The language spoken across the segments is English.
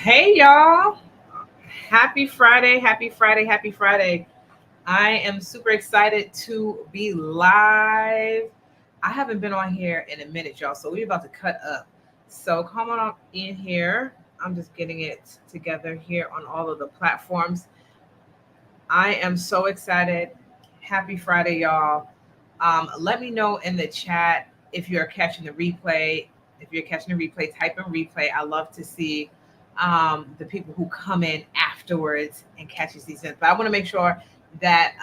Hey y'all. Happy Friday. Happy Friday. Happy Friday. I am super excited to be live. I haven't been on here in a minute, y'all. So we're about to cut up. So come on up in here. I'm just getting it together here on all of the platforms. I am so excited. Happy Friday, y'all. Let me know in the chat if you're catching the replay. If you're catching the replay, type in replay. I love to see the people who come in afterwards and catches these in. But I want to make sure that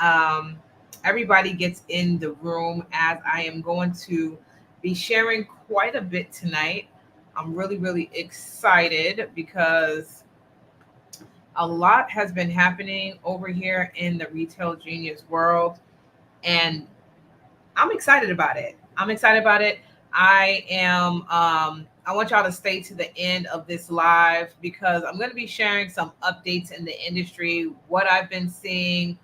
everybody gets in the room as I am going to be sharing quite a bit tonight. I'm really, really excited because a lot has been happening over here in the retail genius world, and I'm excited about it. I'm excited about it. I want y'all to stay to the end of this live because I'm going to be sharing some updates in the industry, what I've been seeing,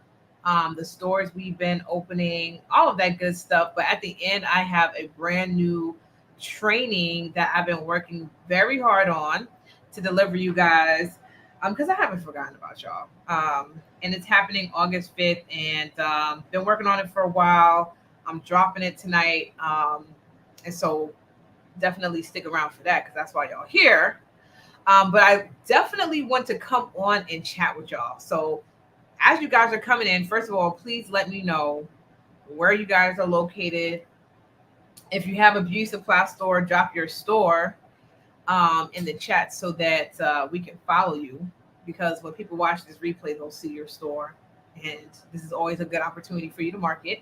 the stores we've been opening, all of that good stuff. But at the end, I have a brand new training that I've been working very hard on to deliver you guys, because I haven't forgotten about y'all. And it's happening August 5th, and been working on it for a while. I'm dropping it tonight. And so definitely stick around for that because that's why y'all here. But I definitely want to come on and chat with y'all. So as you guys are coming in, first of all, please let me know where you guys are located. If you have a beauty supply store, drop your store in the chat so that we can follow you. Because when people watch this replay, they'll see your store. And this is always a good opportunity for you to market.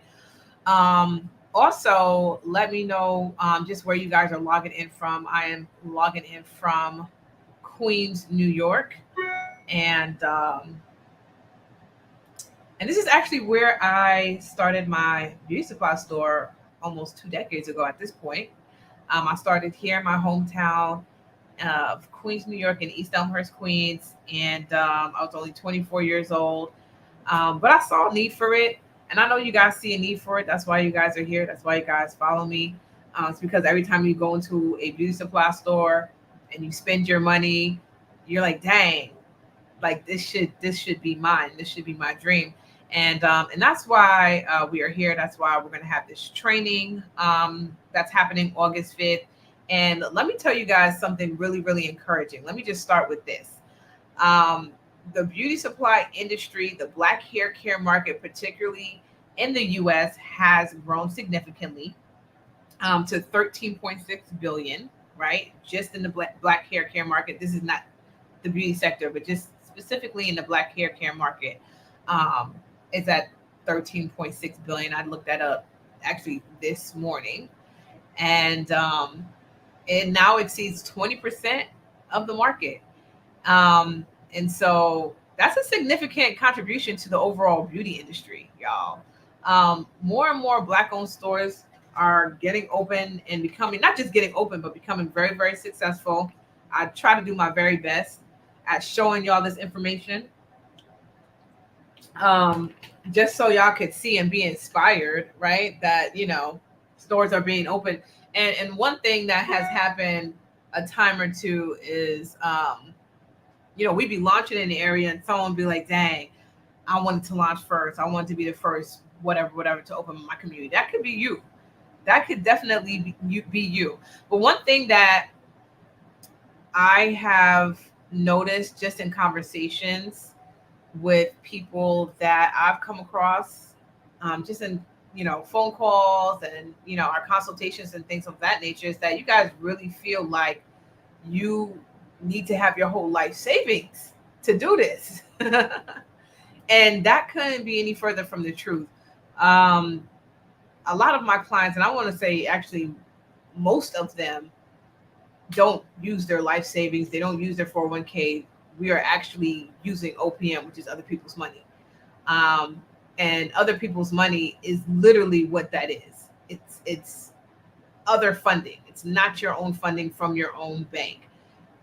Also, let me know just where you guys are logging in from. I am logging in from Queens, New York, and and this is actually where I started my beauty supply store almost 2 decades ago. At this point, I started here in my hometown of Queens, New York, in East Elmhurst, Queens, and I was only 24 years old. But I saw a need for it, and I know you guys see a need for it. That's why you guys are here. That's why you guys follow me. It's because every time you go into a beauty supply store and you spend your money, you're like, dang, like this should be mine. This should be my dream. And that's why we are here. That's why we're going to have this training that's happening August 5th. And let me tell you guys something really, really encouraging. Let me just start with this. Um, the beauty supply industry, the black hair care market, particularly in the US, has grown significantly to 13.6 billion, right? Just in the black hair care market. This is not the beauty sector, but just specifically in the black hair care market. Um, it's at 13.6 billion. I looked that up actually this morning. And it now exceeds 20% of the market. And so that's a significant contribution to the overall beauty industry, y'all. More and more black owned stores are getting open and becoming not just getting open, but becoming very, very successful. I try to do my very best at showing y'all this information, um, just so y'all could see and be inspired, right? That, stores are being open. And one thing that has happened a time or two is, we'd be launching in the area and someone would be like, dang, I wanted to launch first. I wanted to be the first, whatever, to open my community. That could be you. That could definitely be you. But one thing that I have noticed just in conversations with people that I've come across, just in phone calls and our consultations and things of that nature, is that you guys really feel like you need to have your whole life savings to do this. And that couldn't be any further from the truth. Um, a lot of my clients, and I want to say actually most of them, don't use their life savings. They don't use their 401k. We are actually using OPM, which is other people's money. Um, and other people's money is literally what that is. It's other funding. It's not your own funding from your own bank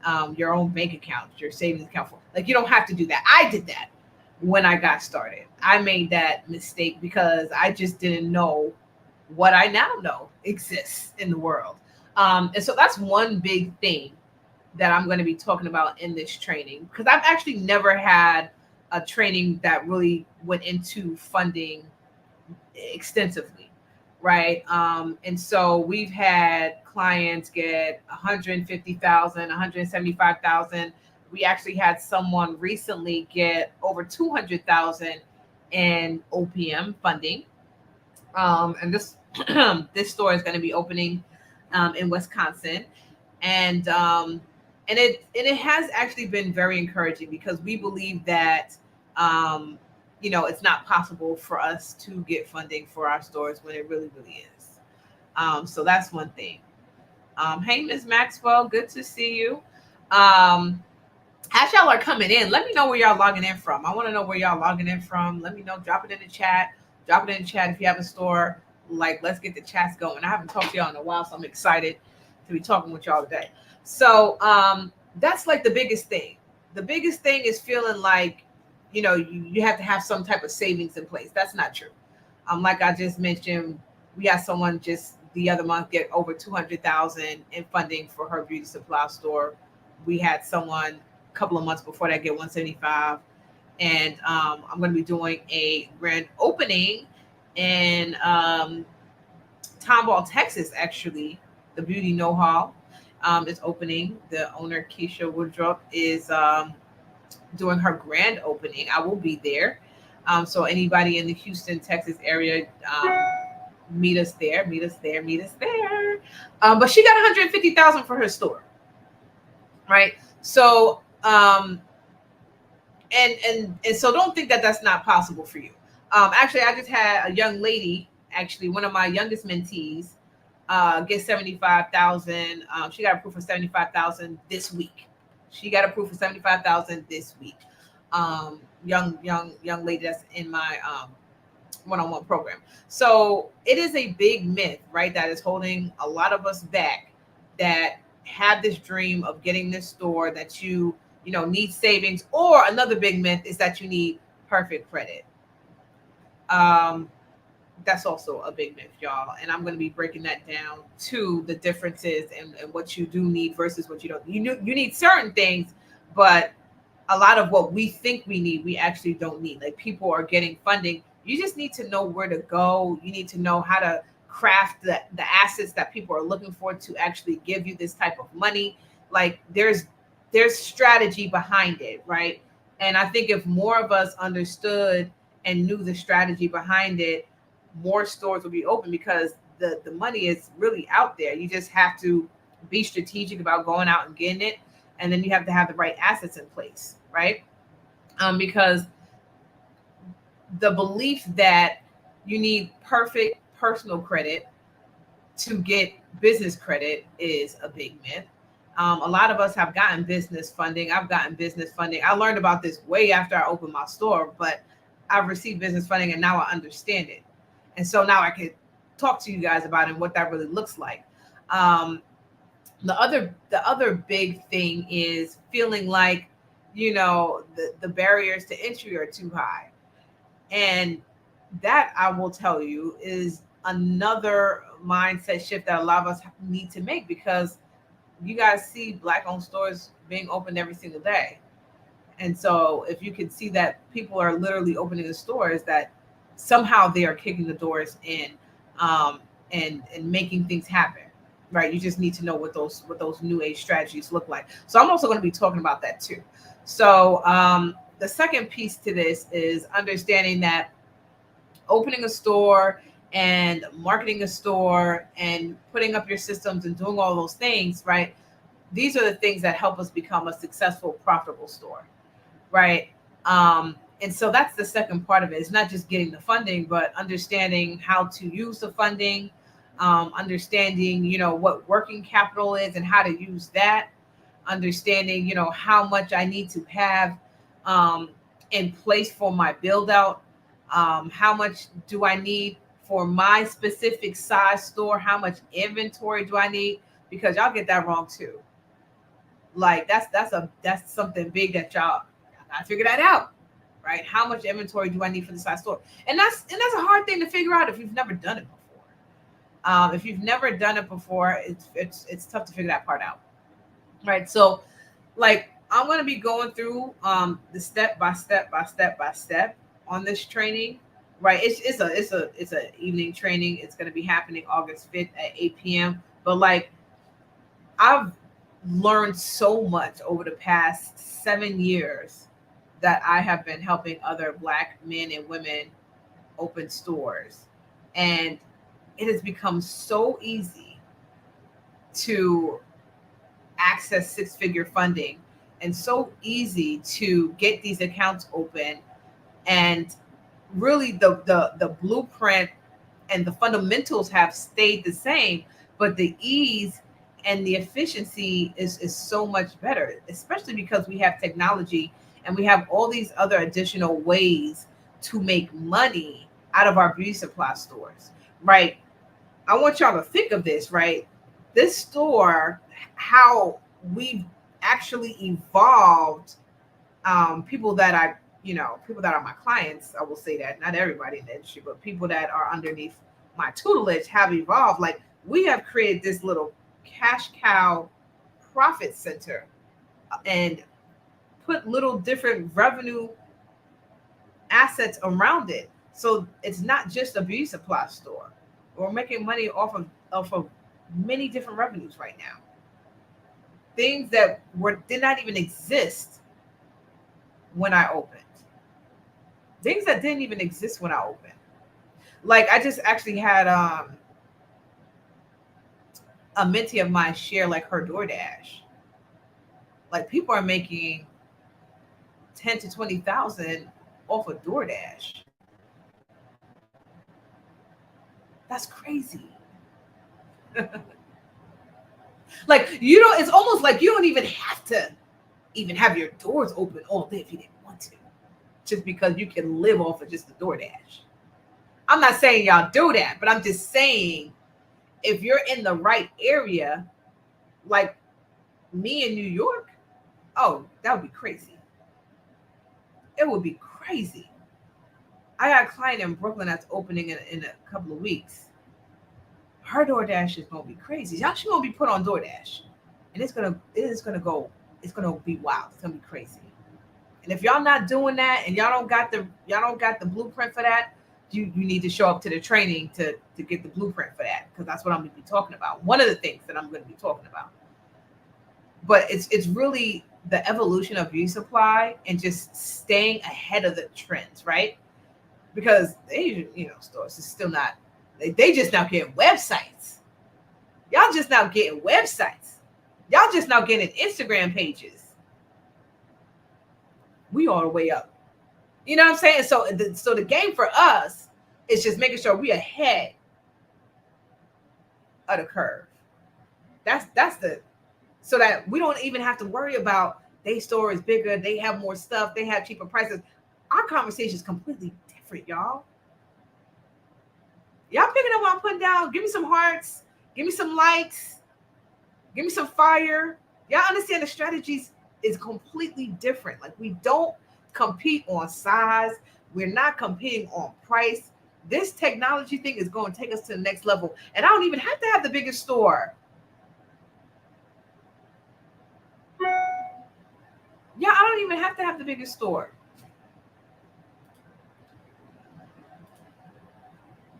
account, your savings account. Like, you don't have to do that. I did that when I got started. I made that mistake because I just didn't know what I now know exists in the world. And so that's one big thing that I'm going to be talking about in this training, because I've actually never had a training that really went into funding extensively, right? And so we've had clients get 150,000, 175,000. We actually had someone recently get over 200,000 in OPM funding. And this this store is going to be opening in Wisconsin, and it has actually been very encouraging, because we believe that um, it's not possible for us to get funding for our stores when it really is. So that's one thing. Hey, Ms. Maxwell, good to see you. Um, as y'all are coming in, let me know where y'all logging in from. I want to know where y'all logging in from. Let me know. Drop it in the chat. Drop it in the chat if you have a store. Like, let's get the chats going. I haven't talked to y'all in a while, so I'm excited to be talking with y'all today. So that's like the biggest thing. The biggest thing is feeling like, you have to have some type of savings in place. That's not true. Like I just mentioned, we had someone just the other month get over 200,000 in funding for her beauty supply store. We had someone a couple of months before that get 175, and I'm going to be doing a grand opening in Tomball, Texas. Actually, the Beauty Know-How is opening. The owner, Keisha Woodruff, is doing her grand opening. I will be there. So anybody in the Houston, Texas area, meet us there. Meet us there. Meet us there. But she got 150,000 for her store, right? So and so don't think that that's not possible for you. Actually, I just had a young lady, actually one of my youngest mentees, get 75,000. She got approved for 75,000 this week. She got approved for 75,000 this week. Young lady that's in my one-on-one program. So it is a big myth, right, that is holding a lot of us back, that have this dream of getting this store, that you need savings. Or another big myth is that you need perfect credit. That's also a big myth, y'all. And I'm going to be breaking that down to the differences and what you do need versus what you don't. You need certain things, but a lot of what we think we need, we actually don't need. Like, people are getting funding. You just need to know where to go. You need to know how to craft the assets that people are looking for to actually give you this type of money. Like, there's strategy behind it, right? And I think if more of us understood and knew the strategy behind it, more stores will be open, because the money is really out there. You just have to be strategic about going out and getting it, and then you have to have the right assets in place, right? Because the belief that you need perfect personal credit to get business credit is a big myth. A lot of us have gotten business funding. I've gotten business funding. I learned about this way after I opened my store, but I've received business funding and now I understand it. And so now I can talk to you guys about it and what that really looks like. The other big thing is feeling like, the barriers to entry are too high. And that, I will tell you, is another mindset shift that a lot of us need to make, because you guys see Black-owned stores being opened every single day. And so if you can see that people are literally opening the stores, that somehow they are kicking the doors in, and making things happen, right? You just need to know what those new age strategies look like. So I'm also going to be talking about that too. So the second piece to this is understanding that opening a store and marketing a store and putting up your systems and doing all those things, right? These are the things that help us become a successful, profitable store, right? And so that's the second part of it. It's not just getting the funding, but understanding how to use the funding, understanding, what working capital is and how to use that, understanding, how much I need to have in place for my build out, how much do I need for my specific size store, how much inventory do I need, because y'all get that wrong too. Like, that's something big that y'all gotta figure that out, right? How much inventory do I need for the size store? And that's a hard thing to figure out if you've never done it before. If you've never done it before, it's tough to figure that part out. right? So, like, I'm going to be going through the step by step on this training, right? It's a evening training. It's going to be happening August 5th at 8 p.m. But like, I've learned so much over the past 7 years that I have been helping other Black men and women open stores. And it has become so easy to access six-figure funding and so easy to get these accounts open. And really, the blueprint and the fundamentals have stayed the same, but the ease and the efficiency is so much better, especially because we have technology and we have all these other additional ways to make money out of our beauty supply stores, right? I want y'all to think of this, right? This store, how we've actually evolved. People that people that are my clients, I will say that, not everybody in the industry, but people that are underneath my tutelage have evolved. Like, we have created this little cash cow profit center and put little different revenue assets around it. So it's not just a beauty supply store. We're making money off of many different revenues right now. Things that did not even exist when I opened. Things that didn't even exist when I opened. Like, I just actually had a mentee of mine share like her DoorDash. Like, people are making 10 to 20,000 off of DoorDash. That's crazy. Like, you know, it's almost like you don't even have to even have your doors open all day if you didn't want to, just because you can live off of just the DoorDash. I'm not saying y'all do that, but I'm just saying, if you're in the right area, like me in New York, oh, that would be crazy. It would be crazy. I got a client in Brooklyn that's opening in a couple of weeks. Her DoorDash is gonna be crazy. Y'all, she gonna be put on DoorDash, and it's gonna be wild. It's gonna be crazy. And if y'all not doing that, and y'all don't got the blueprint for that, you need to show up to the training to get the blueprint for that, because that's what I'm gonna be talking about. One of the things that I'm gonna be talking about. But it's really the evolution of beauty supply and just staying ahead of the trends, right? Because stores is still not, they just now getting websites. Y'all just now getting websites. Y'all just now getting Instagram pages. We all the way up. You know what I'm saying? So the game for us is just making sure we ahead of the curve. That's the so that we don't even have to worry about they store is bigger, they have more stuff, they have cheaper prices. Our conversation is completely different, y'all. Y'all picking up what I'm putting down? Give me some hearts, give me some likes, give me some fire. Y'all understand the strategies is completely different. Like, we don't compete on size. We're not competing on price. This technology thing is going to take us to the next level. And I don't even have to have the biggest store. Yeah, I don't even have to have the biggest store.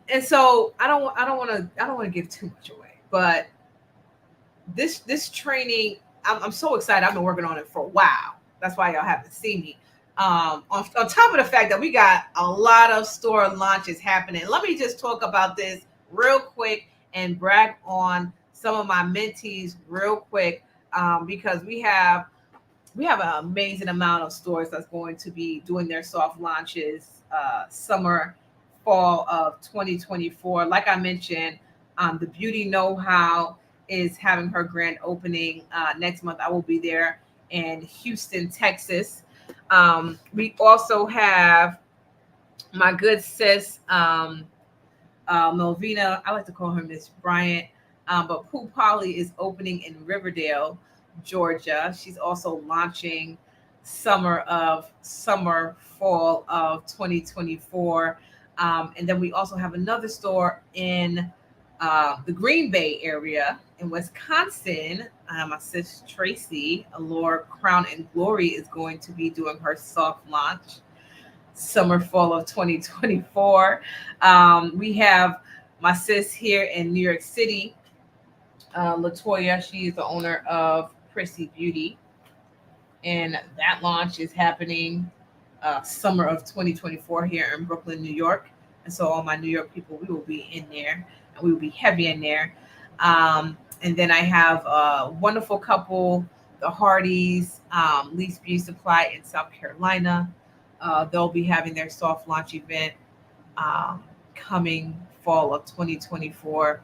And so I don't want to give too much away, but this training, I'm so excited. I've been working on it for a while. That's why y'all haven't seen me. On top of the fact that we got a lot of store launches happening, let me just talk about this real quick and brag on some of my mentees real quick, because we have an amazing amount of stores that's going to be doing their soft launches summer, fall of 2024. Like I mentioned, the Beauty Know-How is having her grand opening next month. I will be there in Houston, Texas. We also have my good sis, Melvina. I like to call her Miss Bryant, but Pooh Polly is opening in Riverdale, Georgia. She's also launching summer, fall of 2024. And then we also have another store in the Green Bay area in Wisconsin. My sis Tracy, Allure Crown and Glory, is going to be doing her soft launch summer fall of 2024. We have my sis here in New York City, Latoya. She is the owner of Prissy Beauty, and that launch is happening summer of 2024 here in Brooklyn, New York. And so all my New York people, we will be in there, and we will be heavy in there. And then I have a wonderful couple, the Hardys, Lease Beauty Supply in South Carolina. They'll be having their soft launch event coming fall of 2024.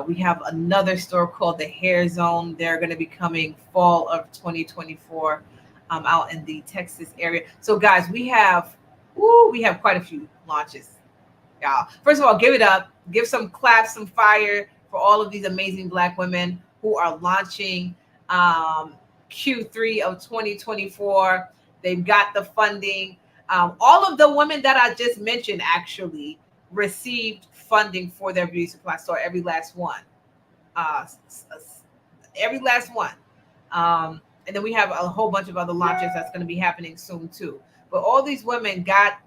We have another store called the Hair Zone. They're going to be coming fall of 2024 out in the Texas area. So, guys, we have quite a few launches, y'all. First of all, give it up, give some claps, some fire for all of these amazing Black women who are launching Q3 of 2024. They've got the funding. All of the women that I just mentioned actually received funding for their beauty supply store. Every last one. Every last one. And then we have a whole bunch of other launches that's going to be happening soon too. But all these women got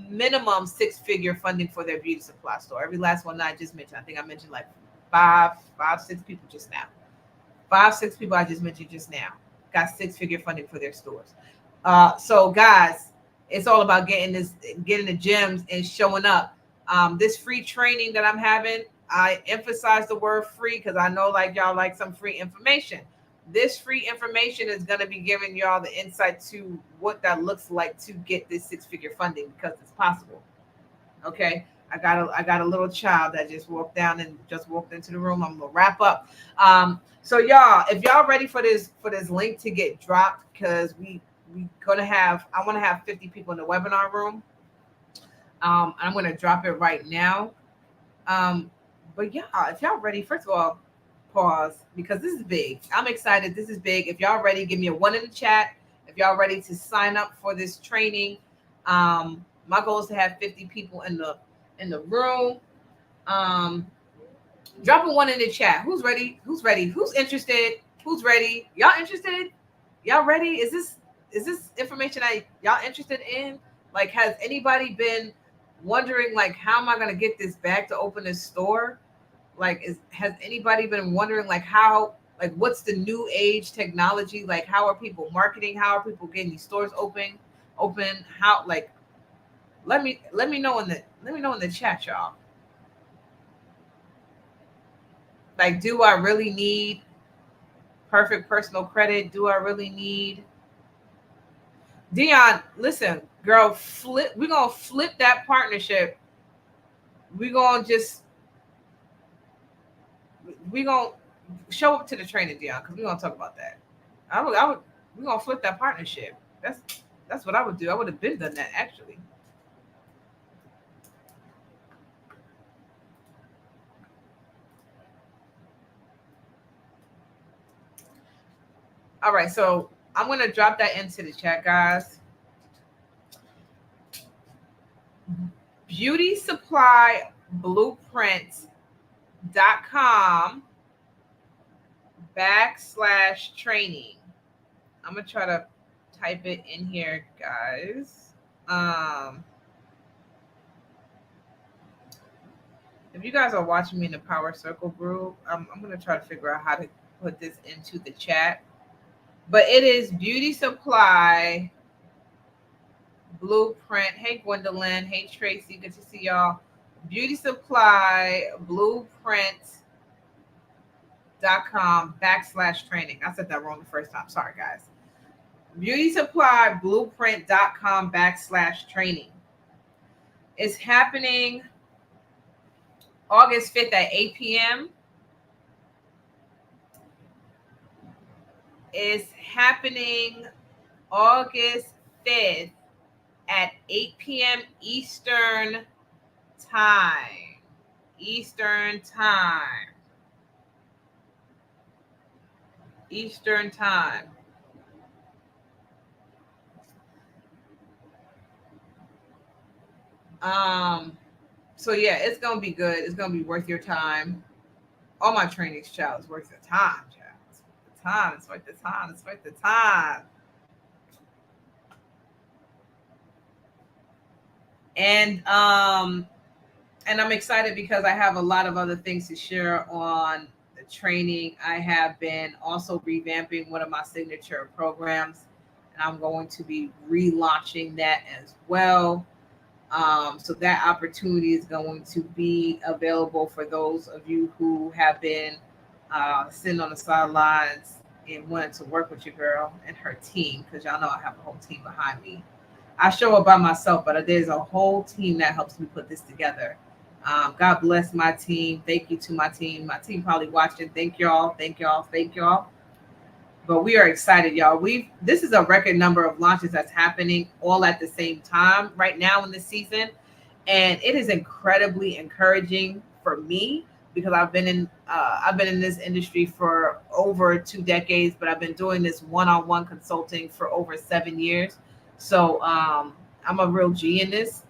minimum six-figure funding for their beauty supply store. Every last one that I just mentioned. I think I mentioned like six people just now. 5-6 people I just mentioned just now got six-figure funding for their stores. So guys, it's all about getting the gems and showing up. This free training that I'm having, I emphasize the word free because I know like y'all like some free information. This free information is going to be giving y'all the insight to what that looks like to get this six-figure funding, because it's possible. Okay. I got a little child that just walked into the room. I'm gonna wrap up. So y'all, if y'all ready for this link to get dropped, because I want to have 50 people in the webinar room. I'm gonna drop it right now. But yeah, if y'all ready, first of all, pause, because this is big. I'm excited. This is big. If y'all ready, give me a 1 in the chat. If y'all ready to sign up for this training, my goal is to have 50 people in the room. Drop a 1 in the chat. Who's ready? Who's ready? Who's interested? Who's ready? Y'all interested? Y'all ready? Is this information that y'all interested in? Like, has anybody been wondering, like, how am I gonna get this bag to open this store? Like, has anybody been wondering, like, how, like, what's the new age technology? Like, how are people marketing? How are people getting these stores open? How, like, let me know in the chat, y'all. Like, do I really need perfect personal credit? Do I really need Dion? Listen, girl, we're gonna flip that partnership. We're gonna show up to the training, Dion, because we're gonna talk about that. We're gonna flip that partnership. That's what I would do. I would have been done that actually. All right, so I'm gonna drop that into the chat, guys. Beauty Supply Blueprint.com /training. I'm gonna try to type it in here, guys. If you guys are watching me in the Power Circle group, I'm gonna try to figure out how to put this into the chat. But it is Beauty Supply Blueprint. Hey Gwendolyn. Hey Tracy. Good to see y'all. Beauty Supply Blueprint.com /training. I said that wrong the first time. Sorry, guys. Beauty Supply Blueprint.com /training. It's happening August 5th at 8 p.m. Is happening August 5th at 8 p.m. Eastern time. Eastern time. So yeah, it's gonna be good. It's gonna be worth your time. All my trainings, child, is worth the time, child. It's worth the time. It's worth the time. It's worth the time. And and I'm excited because I have a lot of other things to share on the training. I have been also revamping one of my signature programs, and I'm going to be relaunching that as well. So that opportunity is going to be available for those of you who have been sitting on the sidelines and wanted to work with your girl and her team, because y'all know I have a whole team behind me. I show up by myself, but there's a whole team that helps me put this together. God bless my team. Thank you to my team. My team probably watching. Thank y'all. Thank y'all. Thank y'all. But we are excited, y'all. This is a record number of launches that's happening all at the same time right now in the season, and it is incredibly encouraging for me because I've been in this industry for over 2 decades, but I've been doing this one-on-one consulting for over 7 years. So I'm a real G in this,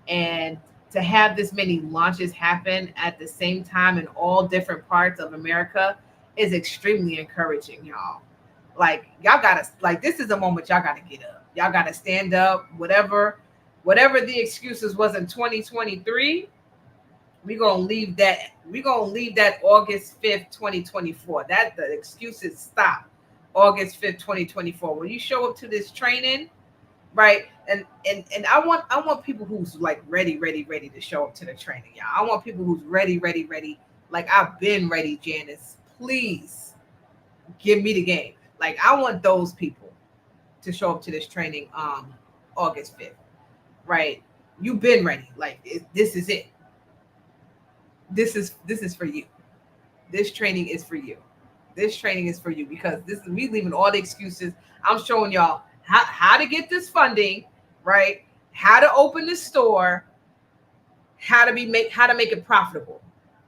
and to have this many launches happen at the same time in all different parts of America is extremely encouraging, y'all. Like y'all gotta like this is a moment y'all gotta get up. Y'all gotta stand up. Whatever the excuses was in 2023, we're gonna leave that August 5th, 2024. That the excuses stop August 5th, 2024. When you show up to this training, right? And I want people who's like ready to show up to the training, y'all. I want people who's ready. Like I've been ready, Janice. Please give me the game. Like I want those people to show up to this training August 5th, right? You've been ready. Like this is it. This is for you. This training is for you. This training is for you because this is me leaving all the excuses. I'm showing y'all how to get this funding, right? How to open the store, how to make it profitable,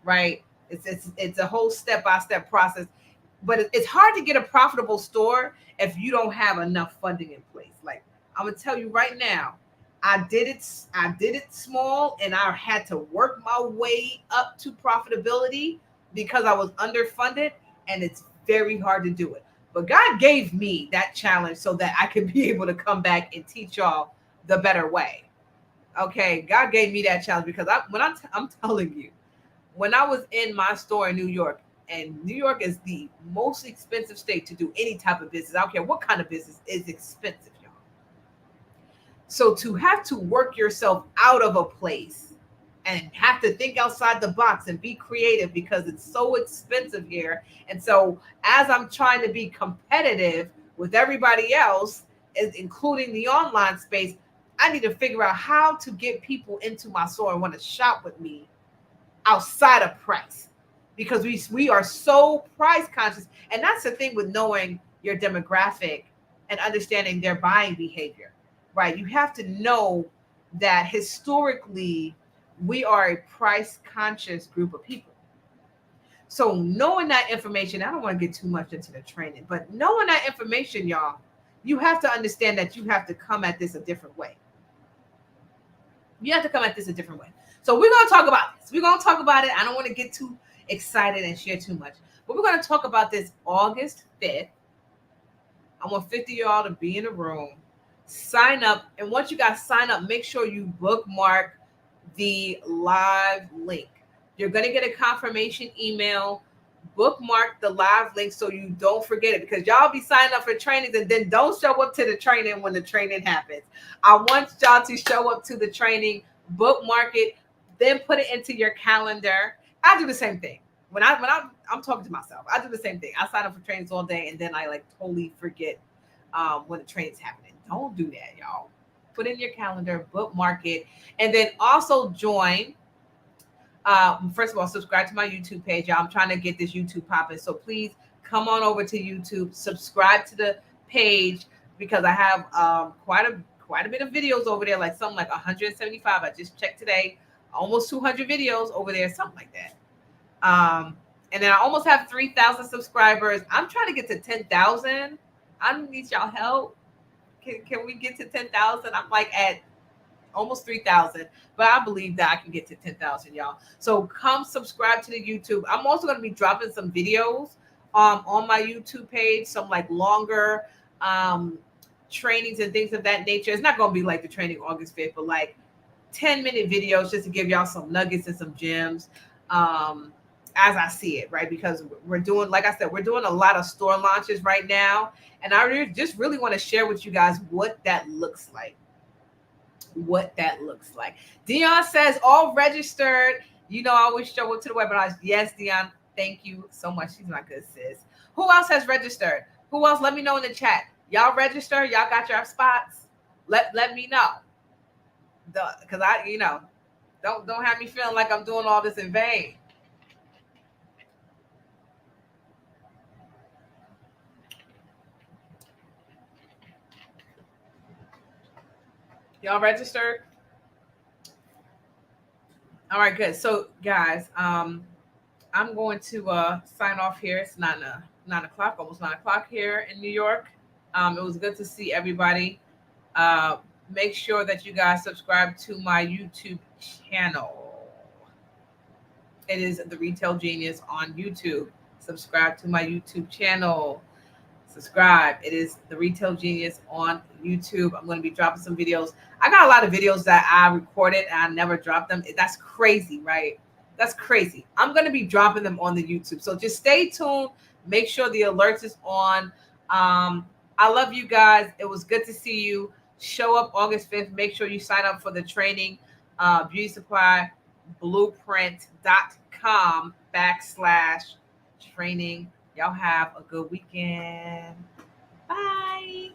right? It's a whole step-by-step process. But it's hard to get a profitable store if you don't have enough funding in place. Like I'm gonna tell you right now, I did it small, and I had to work my way up to profitability because I was underfunded, and it's very hard to do it. But God gave me that challenge so that I could be able to come back and teach y'all the better way. Okay, God gave me that challenge because I'm telling you, when I was in my store in New York, and New York is the most expensive state to do any type of business. I don't care what kind of business is expensive, y'all. So to have to work yourself out of a place and have to think outside the box and be creative because it's so expensive here. And so as I'm trying to be competitive with everybody else, including the online space, I need to figure out how to get people into my store and want to shop with me outside of price, because we are so price conscious. And that's the thing with knowing your demographic and understanding their buying behavior, right? You have to know that historically we are a price conscious group of people. So knowing that information, I don't want to get too much into the training, but knowing that information, y'all, you have to understand that you have to come at this a different way. You have to come at this a different way. So we're going to talk about this. We're going to talk about it. I don't want to get too excited and share too much, but we're going to talk about this August 5th. I want 50 of y'all to be in the room, sign up. And once you guys sign up, make sure you bookmark the live link. You're going to get a confirmation email. Bookmark the live link so you don't forget it, because y'all be signing up for trainings and then don't show up to the training when the training happens. I want y'all to show up to the training, bookmark it, then put it into your calendar. I do the same thing. When I'm talking to myself, I do the same thing. I sign up for trainings all day and then I like totally forget when the training's happening. Don't do that, y'all. Put in your calendar, bookmark it, and then also join. First of all, subscribe to my YouTube page, y'all. I'm trying to get this YouTube popping, so please come on over to YouTube, subscribe to the page, because I have quite a bit of videos over there, like something like 175. I just checked today, almost 200 videos over there, something like that. And then I almost have 3,000 subscribers. I'm trying to get to 10,000. I need y'all help. Can we get to 10,000? I'm like at almost 3,000, but I believe that I can get to 10,000, y'all. So come subscribe to the YouTube. I'm also going to be dropping some videos on my YouTube page, some like longer um, trainings and things of that nature. It's not going to be like the training August 5th, but like 10-minute videos just to give y'all some nuggets and some gems as I see it, right? Because we're doing, like I said, we're doing a lot of store launches right now. And I just really want to share with you guys what that looks like. What that looks like. Dion says all registered. You know, I always show up to the webinars. Yes, Dion, thank you so much. She's my good sis. Who else has registered? Who else? Let me know in the chat. Y'all register? Y'all got your spots? Let me know. Because I, don't have me feeling like I'm doing all this in vain. Y'all registered? All right, good. So guys, I'm going to sign off here. It's 9 o'clock, almost 9 o'clock here in New York. It was good to see everybody. Make sure that you guys subscribe to my YouTube channel. It is The Retail Genius on YouTube. Subscribe to my YouTube channel. Subscribe. It is The Retail Genius on YouTube. I'm going to be dropping some videos. I got a lot of videos that I recorded and I never dropped them. That's crazy, right? That's crazy. I'm going to be dropping them on the YouTube. So just stay tuned. Make sure the alerts is on. I love you guys. It was good to see you. Show up August 5th. Make sure you sign up for the training, beauty supply blueprint.com/training. Y'all have a good weekend. Bye.